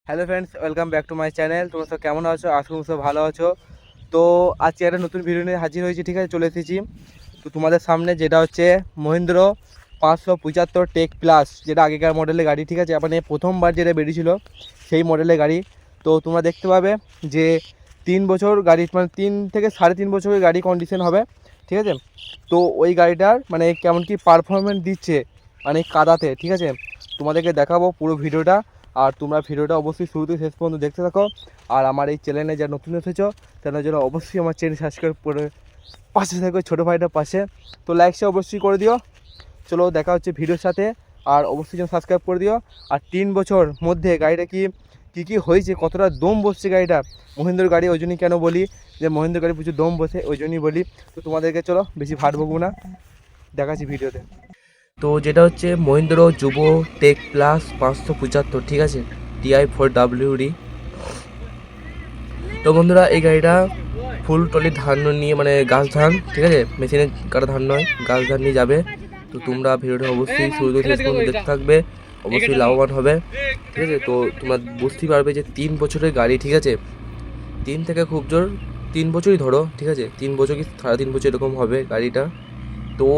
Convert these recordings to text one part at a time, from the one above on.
Hello friends, welcome back to my channel. তোমরা সব কেমন আছো? আজকে তোমরা সব ভালো আছো। তো আজকে একটা নতুন ভিডিও নিয়ে হাজির হয়েছি, ঠিক আছে, চলে এসেছি তো তোমাদের সামনে, যেটা হচ্ছে মহিন্দ্র 575 টেক প্লাস, যেটা আগেকার মডেলের গাড়ি, ঠিক আছে, মানে প্রথমবার যেটা বেরিয়েছিল সেই মডেলের গাড়ি। তো তোমরা দেখতে পাবে যে 3 বছর গাড়ি, মানে 3 থেকে 3.5 বছরের গাড়ি কন্ডিশন হবে, ঠিক আছে। তো ওই গাড়িটার মানে কেমন কি পারফরমেন্স দিচ্ছে মানে কাদাতে, ঠিক আছে, তোমাদেরকে দেখাবো পুরো ভিডিওটা। আর তোমরা ভিডিওটা অবশ্যই শুরু থেকে শেষ পর্যন্ত দেখতে থাকো। আর আমার এই চ্যানেলে যা নতুন এসেছো তার জন্য অবশ্যই আমার চ্যানেল সাবস্ক্রাইব করে পাশে থাকো, ছোটো ভাইটার পাশে। তো লাইকটা অবশ্যই করে দিও। চলো দেখা হচ্ছে ভিডিওর সাথে। আর অবশ্যই যেন সাবস্ক্রাইব করে দিও। আর 3 বছর মধ্যে গাড়িটা কী হয়েছে, কতটা দম বসছে গাড়িটা, মহিন্দ্র গাড়ি, ওই জন্যই কেন বলি যে মহিন্দ্র গাড়ি প্রচুর দম বসে, ওই জন্যই বলি। তো তোমাদেরকে চলো বেশি ভাট বকবো না, দেখাচ্ছি ভিডিওতে। তো যেটা হচ্ছে মহিন্দ্র যুব টেক প্লাস 575, ঠিক আছে, TI4WD। তো বন্ধুরা, এই গাড়িটা ফুল টলি ধান নিয়ে, মানে গাছ ধান, ঠিক আছে, মেশিনে কাটা ধান নয়, গাছ ধান নিয়ে যাবে। তো তোমরা ভিডিওটা অবশ্যই শুরু থেকে শেষ পর্যন্ত দেখতে থাকবে, অবশ্যই লাভবান হবে, ঠিক আছে। তো তোমরা বুঝতেই পারবে যে 3 বছরের গাড়ি, ঠিক আছে, 3 থেকে খুব জোর 3 বছরই ধরো, ঠিক আছে, 3 বছর কি 3.5 বছর এরকম হবে গাড়িটা। তো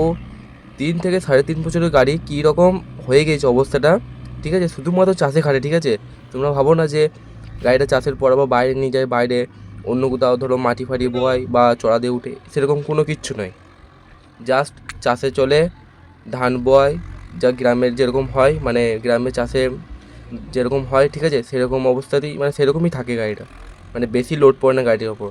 3 থেকে 3.5 বছরের গাড়ি কীরকম হয়ে গেছে অবস্থাটা, ঠিক আছে, শুধুমাত্র চাষে খাটে, ঠিক আছে। তোমরা ভাবো না যে গাড়িটা চাষের পর আবার বাইরে নিয়ে যায়, বাইরে অন্য কোথাও ধরো মাটি ফাটি বোয়াই বা চড়া দিয়ে উঠে, সেরকম কোনো কিচ্ছু নয়। জাস্ট চাষে চলে, ধান বোয়াই, যা গ্রামের যেরকম হয়, মানে গ্রামে চাষে যেরকম হয়, ঠিক আছে, সেরকম অবস্থাতেই, মানে সেরকমই থাকে গাড়িটা, মানে বেশি লোড পড়ে না গাড়ির ওপর।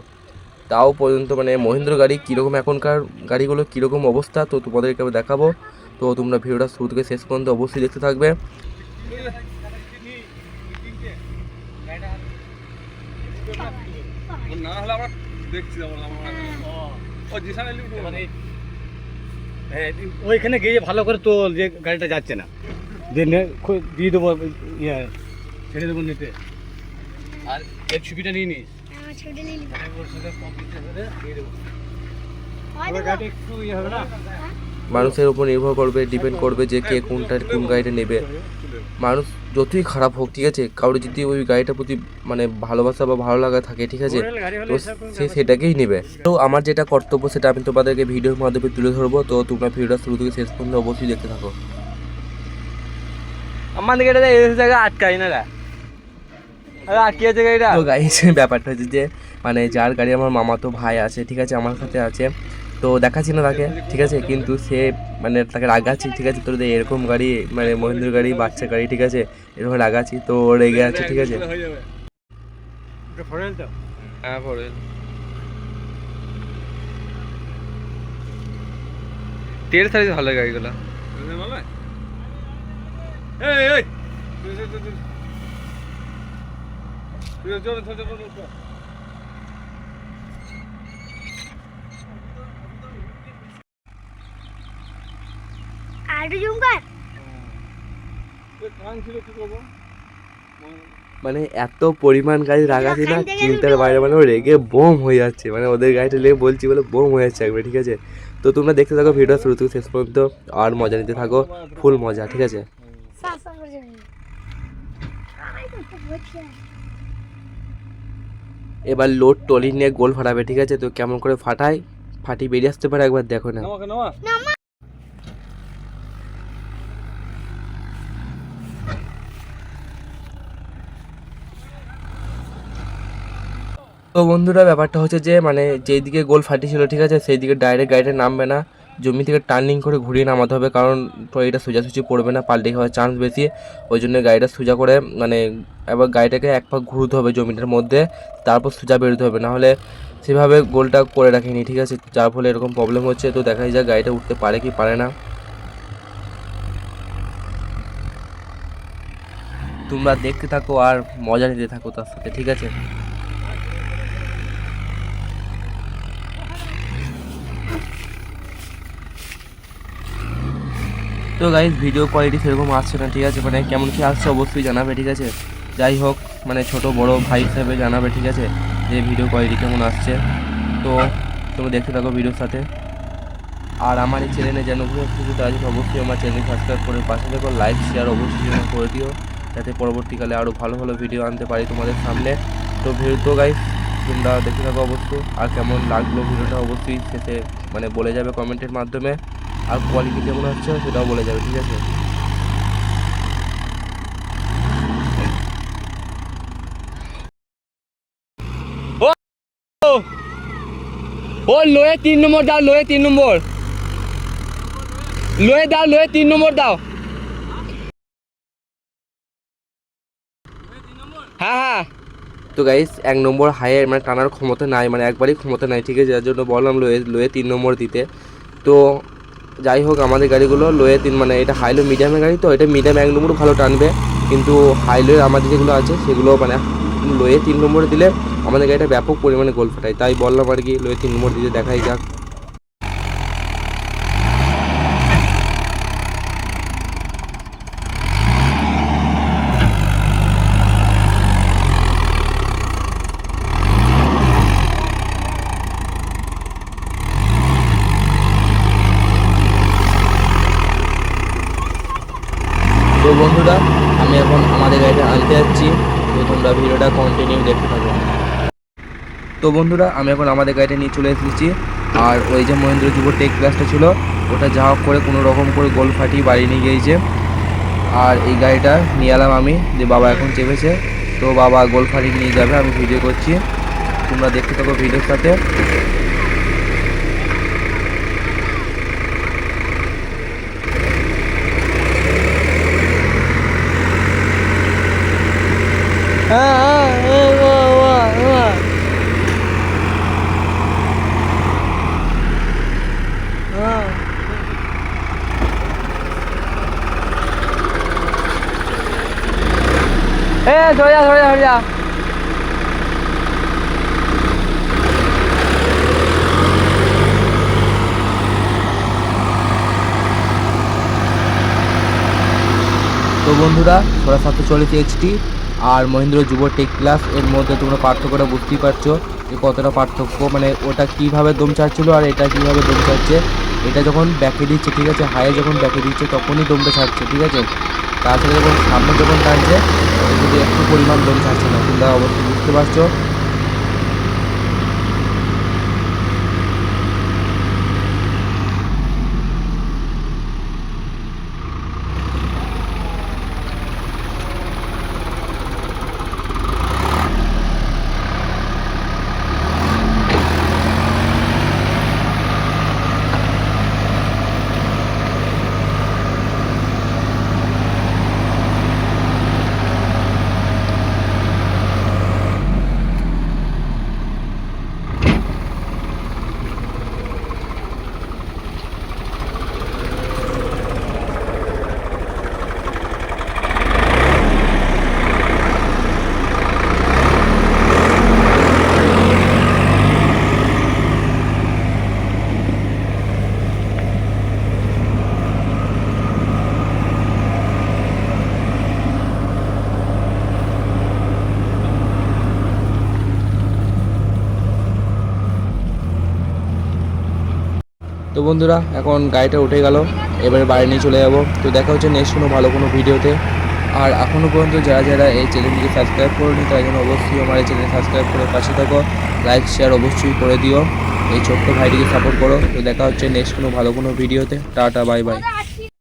তাও পর্যন্ত মানে মহিন্দ্র গাড়ি কীরকম, এখনকার গাড়িগুলো কীরকম অবস্থা, তো তোমাদেরকে আমি দেখাবো। তো তোমরা ভিডিওটা শুরু থেকে শেষ পর্যন্ত অবশ্যই দেখতে থাকবে। ওইখানে গিয়ে ভালো করে তো যে গাড়িটা যাচ্ছে না, দিয়ে দেবো, ইয়ে ছেড়ে দেবো নিতে। আর এর ছবিটা নিয়ে নিস, গাড়িটা একটু ইয়ে হবে না। মানুষের উপর নির্ভর করবে, ডিপেন্ড করবে যে কে কোন গাড়িটা নেবে। মানুষ যতই খারাপ হোক, ঠিক আছে, কারোর যদি ওই গাড়িটার প্রতি মানে ভালোবাসা বা ভালো লাগা থাকে, ঠিক আছে, তো সে সেটাকেই নেবে। তো আমার যেটা কর্তব্য সেটা আমি তোমাদেরকে ভিডিওর মাধ্যমে তুলে ধরবো। তো তোমরা ভিডিওটা শুরু থেকে শেষ পর্যন্ত অবশ্যই দেখতে থাকো। আমাদের গাড়িটা এই জায়গায় আটকাই না রে, আটকে গাড়িটা। তো গাইস, ব্যাপারটা হচ্ছে যে মানে যার গাড়ি আমার মামাতো ভাই আছে, ঠিক আছে, আমার সাথে আছে, তো দেখাচ্ছি না তাকে, ঠিক আছে, কিন্তু সে মানে তাকে রাগাচ্ছি, ঠিক আছে, তোর এরকম গাড়ি, মানে মহিন্দ্র গাড়ি, বাচ্চা গাড়ি, ঠিক আছে, এরকম রাগাচ্ছি, তো রেগে আছে, ঠিক আছে। হ্যাঁ, ফরেল তেল সাইজ ভালো গাড়িগুলো। মানে এত পরিমাণ গাড়ি রাগাচ্ছি না, চিন্তার বাইরে, মানে ও রেগে বোম হয়ে যাচ্ছে, মানে ওদের গাড়িটা লেগে বলছি বলে বোম হয়ে যাচ্ছে একবার, ঠিক আছে। তো তোমরা দেখতে থাকো ভিডিও শুরু থেকে শেষ পর্যন্ত, আর মজা নিতে থাকো, ফুল মজা, ঠিক আছে। এবার লোড টলি নিয়ে গোল ফাটাবে, ঠিক আছে, তো কেমন করে ফাটায়, ফাটি বেরিয়ে আসতে পারে, একবার দেখো না। তো বন্ধুরা, ব্যাপারটা হচ্ছে যে মানে যেই দিকে গোল ফাটিছিল, ঠিক আছে, সেই দিকে ডাইরেক্ট গাড়িটা নামবে না, জমি থেকে টার্নিং করে ঘুরিয়ে নামাতে হবে, কারণ ট্রলিটা সোজাসুজি পড়বে না, পাল্টে খাওয়ার চান্স বেশি। ওই জন্য গাড়িটা সোজা করে, মানে এবার গাড়িটাকে এক পাক ঘুরতে হবে জমিটার মধ্যে, তারপর সোজা বেরোতে হবে, নাহলে সেভাবে গোলটা করে রাখিনি, ঠিক আছে, যার ফলে এরকম প্রবলেম হচ্ছে। তো দেখাই যাক গাড়িটা উঠতে পারে কি পারে না। তোমরা দেখতে থাকো আর মজা নিতে থাকো তার সাথে, ঠিক আছে। তো গাইজ, ভিডিও কোয়ালিটি সেরকম আসছে না, ঠিক আছে, মানে কেমন কি আসছে অবশ্যই জানাবে, ঠিক আছে। যাই হোক, মানে ছোট বড় ভাই হিসাবে জানাবে, ঠিক আছে, যে ভিডিও কোয়ালিটি কেমন আসছে। তো তোমরা দেখতে থাকো ভিডিওর সাথে। আর আমার এই চ্যানেলে যেন কিছু তার জন্য অবশ্যই আমার চ্যানেল সাবস্ক্রাইব করে পাশে দেখো, লাইক শেয়ার অবশ্যই করে দিও, যাতে পরবর্তীকালে আরও ভালো ভালো ভিডিও আনতে পারি তোমাদের সামনে। তো ভিডিও গাইস তোমরা দেখে থাকো অবশ্যই, আর কেমন লাগলো ভিডিওটা অবশ্যই শেষে মানে বলে যাবে কমেন্টের মাধ্যমে, আর কোয়ালিটি কেমন হচ্ছে সেটাও বলে যাবে, ঠিক আছে? ও লোয়ে 3 নম্বর দাও, লোয়ে 3 নম্বর, লোয়ে দাও, লোয়ে 3 নম্বর দাও। হ্যাঁ হ্যাঁ। তো গাইস 1 নম্বর হাইয়ের মানে টানার ক্ষমতা নাই, মানে একবারই ক্ষমতা নাই, ঠিক আছে? যার জন্য বললাম লোয়ে 3 নম্বর দিতে। তো যাই হোক আমাদের গাড়িগুলো লোয়ে 3 মানে এটা হাইলো মিডিয়ামের গাড়ি, তো এটা মিডিয়াম 1 নম্বর ভালো টানবে, কিন্তু হাইলোয়ের আমাদের যেগুলো আছে সেগুলো মানে লোয়ে 3 নম্বরে দিলে আমাদের গাড়িটা ব্যাপক পরিমাণে গোল ফাটায়, তাই বললাম আর কি লোয়ে 3 নম্বর দিতে, দেখাই যাক। তো বন্ধুরা আমি এখন আমাদের গাড়িটা আনতে যাচ্ছি, তো তোমরা ভিডিওটা কন্টিনিউ দেখতে থাকো। তো বন্ধুরা আমি এখন আমাদের গাড়িটা নিয়ে চলে এসেছি, আর ওই যে মহেন্দ্র যুব টেক প্লাসটা ছিল ওটা যা হোক করে কোনো রকম করে গোল ফাটিয়ে বাড়ি নিয়ে গিয়েছে, আর এই গাড়িটা নিয়ে এলাম আমি, যে বাবা এখন চেপেছে, তো বাবা গোল ফাটিয়ে নিয়ে যাবে, আমি ভিডিও করছি, তোমরা দেখতে থাকো ভিডিওর সাথে। ধরে যা, ধরে যা, ধরে যা। তো বন্ধুরা ওরা সাথে চলেছে এইচটি আর মহেন্দ্র যুব টেক প্লাস, এর মধ্যে তোমরা পার্থক্যটা বুঝতেই পারছো যে কতটা পার্থক্য, মানে ওটা কীভাবে দম ছাড়ছিল আর এটা কীভাবে দম ছাড়ছে। এটা যখন ব্যাকে দিচ্ছে, ঠিক আছে, হাইয়ে যখন ব্যাকে দিচ্ছে তখনই দমটা ছাড়ছে, ঠিক আছে? তাছাড়া যখন সামনে যখন টানছে তখন কিন্তু একটু পরিমাণ দম ছাড়ছে না, তোমরা অবশ্যই বুঝতে পারছো। তো বন্ধুরা এখন গাড়িটা উঠে গেল, এবারে বাড়ি নিয়ে চলে যাব। তো দেখা হচ্ছে নেক্সট কোনো ভালো কোনো ভিডিওতে। আর এখনও পর্যন্ত যারা যারা এই চ্যানেলটিকে সাবস্ক্রাইব করেনি তাই জন্য অবশ্যই আমার এই চ্যানেল সাবস্ক্রাইব করে পাশে থাকো, লাইক শেয়ার অবশ্যই করে দিও, এই ছোট্ট ভাইটিকে সাপোর্ট করো। তো দেখা হচ্ছে নেক্সট কোনো ভালো কোনো ভিডিওতে। Tata bye bye.